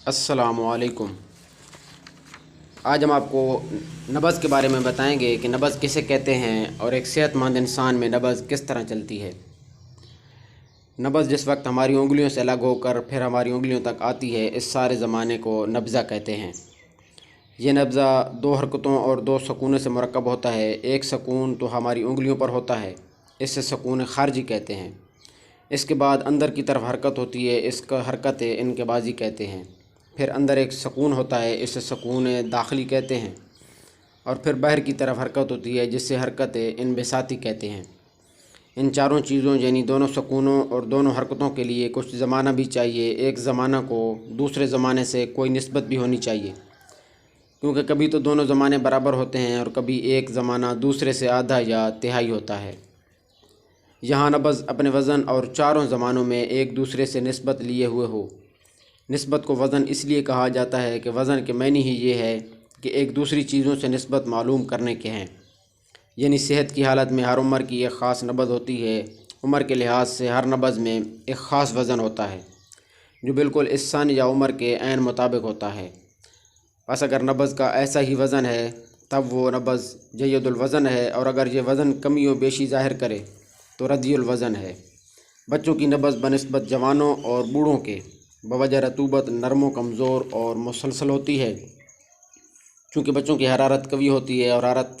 अस्सलामुअलैकुम। आज हम आपको नब्ज़ के बारे में बताएंगे कि नब्ज़ किसे कहते हैं और एक सेहतमंद इंसान में नब्ज़ किस तरह चलती है। नब्ज़ जिस वक्त हमारी उंगलियों से अलग होकर फिर हमारी उंगलियों तक आती है, इस सारे ज़माने को नब्ज़ा कहते हैं। ये नब्ज़ा दो हरकतों और दो सकूनों से मुरक्कब होता है। एक सकून तो हमारी उंगलियों पर होता है, इससे सकून खारजी कहते हैं। इसके बाद अंदर की तरफ हरकत होती है, इसका हरकत इनक़बाज़ी कहते हैं। फिर अंदर एक सकून होता है, इसे सकून दाखिली कहते हैं। और फिर बाहर की तरफ हरकत होती है, जिससे हरकत इनबिसाती कहते हैं। इन चारों चीज़ों यानी दोनों सकूनों और दोनों हरकतों के लिए कुछ ज़माना भी चाहिए। एक ज़माना को दूसरे ज़माने से कोई निस्बत भी होनी चाहिए, क्योंकि कभी तो दोनों ज़माने बराबर होते हैं और कभी एक ज़माना दूसरे से आधा या तिहाई होता है। यहाँ नब्ज़ अपने वज़न और चारों ज़मानों में एक दूसरे से निस्बत लिए हुए हो। निस्बत को वज़न इसलिए कहा जाता है कि वज़न के मानी ही ये है कि एक दूसरी चीज़ों से निस्बत मालूम करने के हैं। यानी सेहत की हालत में हर उम्र की एक ख़ास नब्ज़ होती है। उम्र के लिहाज से हर नब्ज़ में एक ख़ास वज़न होता है, जो बिल्कुल इस सन या उम्र के ऐन मुताबिक होता है। बस अगर नब्ज़ का ऐसा ही वज़न है तब वो नब्ज़ जय्यदुल वज़न है, और अगर ये वज़न कमी व बेशी ज़ाहिर करे तो रदीउल वज़न है। बच्चों की नब्ज़ बनिस्बत जवानों और बूढ़ों के बवजह रतूबत नरम कमज़ोर और मुसलसल होती है। चूँकि बच्चों की हरारत कवी होती है और हरारत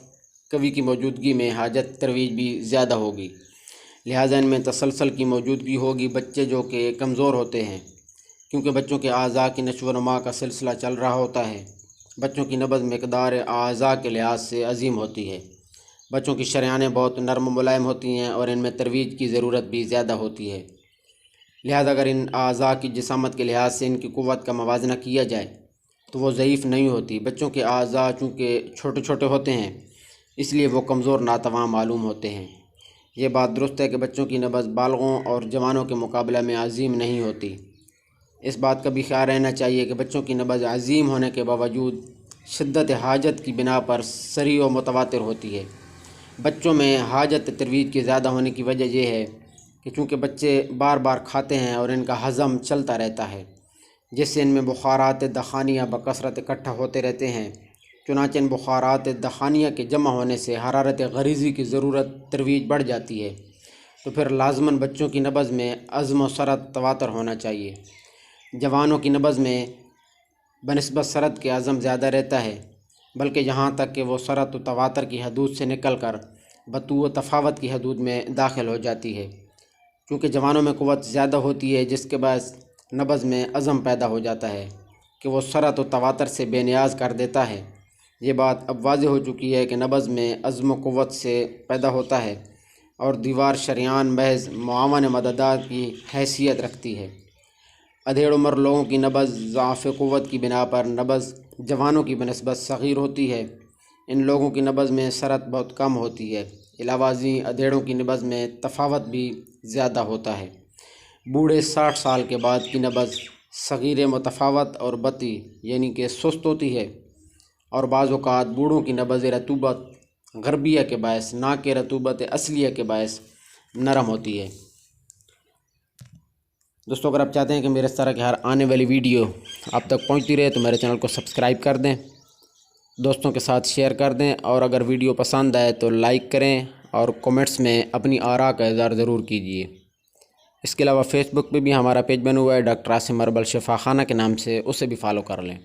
कवी की मौजूदगी में हाजत तरवीज भी ज़्यादा होगी, लिहाजा इनमें तसलसल की मौजूदगी होगी। बच्चे जो कि कमज़ोर होते हैं, क्योंकि बच्चों के आज़ा की नशो व नमा का सिलसिला चल रहा होता है। बच्चों की नब्ज़ मकदार आज़ा के लिहाज से अजीम होती है। बच्चों की शरियानें बहुत नरम मुलायम होती हैं और इनमें तरवीज की ज़रूरत भी ज़्यादा होती है। लिहाजा अगर इन आज़ा की जिसामत के लिहाज से इनकी क़ुव्वत का मवाजना किया जाए तो वो ज़ईफ़ नहीं होती। बच्चों के आज़ा चूँकि छोटे छोटे होते हैं, इसलिए वो कमज़ोर नातवां मालूम होते हैं। ये बात दुरुस्त है कि बच्चों की नब्ज़ बालगों और जवानों के मुकाबले में अजीम नहीं होती। इस बात का भी ख्याल रहना चाहिए कि बच्चों की नब्ज़ अजीम होने के बावजूद शिद्दत हाजत की बिना पर सरी व मुतवातिर होती है। बच्चों में हाजत तरवीज के ज़्यादा होने की वजह यह है कि चूँकि बच्चे बार बार खाते हैं और इनका हज़म चलता रहता है, जिससे इनमें बुखारात दखानिया बकसरत इकट्ठा होते रहते हैं। चुनांचे इन बुखारात दखानिया के जमा होने से हरारत गरीज़ी की ज़रूरत तरवीज बढ़ जाती है। तो फिर लाजमन बच्चों की नब्ज़ में अज़्म व सरत तवातर होना चाहिए। जवानों की नब्ज़ में बनिस्बत सरत के अज़म ज़्यादा रहता है, बल्कि यहाँ तक कि वो सरत व तवातर की हदूद से निकल कर बतू व तफावत की हदूद में दाखिल हो जाती है। क्योंकि जवानों में क़ुव्वत ज़्यादा होती है, जिसके बायस नब्ज़ में अज़म पैदा हो जाता है कि वो सरत व तवातर से बेनियाज कर देता है। ये बात अब वाज़ेह हो चुकी है कि नब्ज़ में अज़्म व क़ुव्वत से पैदा होता है और दीवार शरियान महज़ मुआवन मददार की हैसियत रखती है। अधेड़ उम्र लोगों की नब्ज़ ज़ाफ़ क़ुव्वत की बिना पर नब्ज़ जवानों की बनिस्बत सग़ीर होती है। इन लोगों की नब्ज़ में सरत बहुत कम होती है। इलावाज़ी अधेड़ों की नब्ज़ में तफावत भी ज़्यादा होता है। बूढ़े 60 साल के बाद की नब्ज़ सग़ीर मुतफावत और बती यानी कि सुस्त होती है, और बाज़ औक़ात बूढ़ों की नब्ज़ रतूबत गरबिया के बायस ना कि रतूबत असलिया के बायस नरम होती है। दोस्तों, अगर आप चाहते हैं कि मेरे इस तरह की हर आने वाली वीडियो आप तक पहुंचती रहे तो मेरे चैनल को सब्सक्राइब कर दें, दोस्तों के साथ शेयर कर दें, और अगर वीडियो पसंद आए तो लाइक करें और कमेंट्स में अपनी आरा का इज़हार ज़रूर कीजिए। इसके अलावा फ़ेसबुक पे भी हमारा पेज बना हुआ है डॉक्टर आसिम अरबल शिफा खाना के नाम से, उसे भी फॉलो कर लें।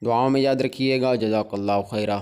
दुआओं में याद रखिएगा। जज़ाकल्लाहु खैरा।